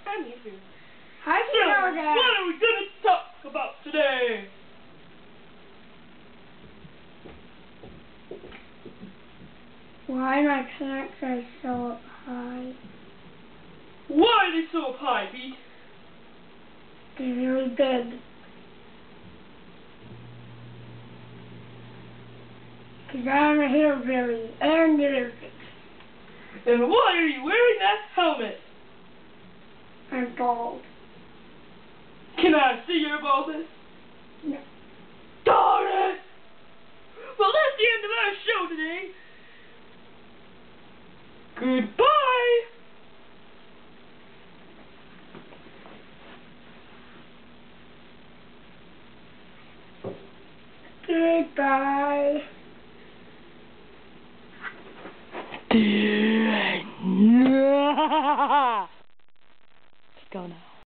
time everyone. How do you know that? What are we going to talk about today? Why my pants are so up high? Why are they so up high, Pete? They're really big. Because I'm a hillbilly and you're And why are you wearing that helmet? I'm bald. Can I see your baldness? No. Darn it! Well, that's the end of our show today. Goodbye! Goodbye. Let's go now.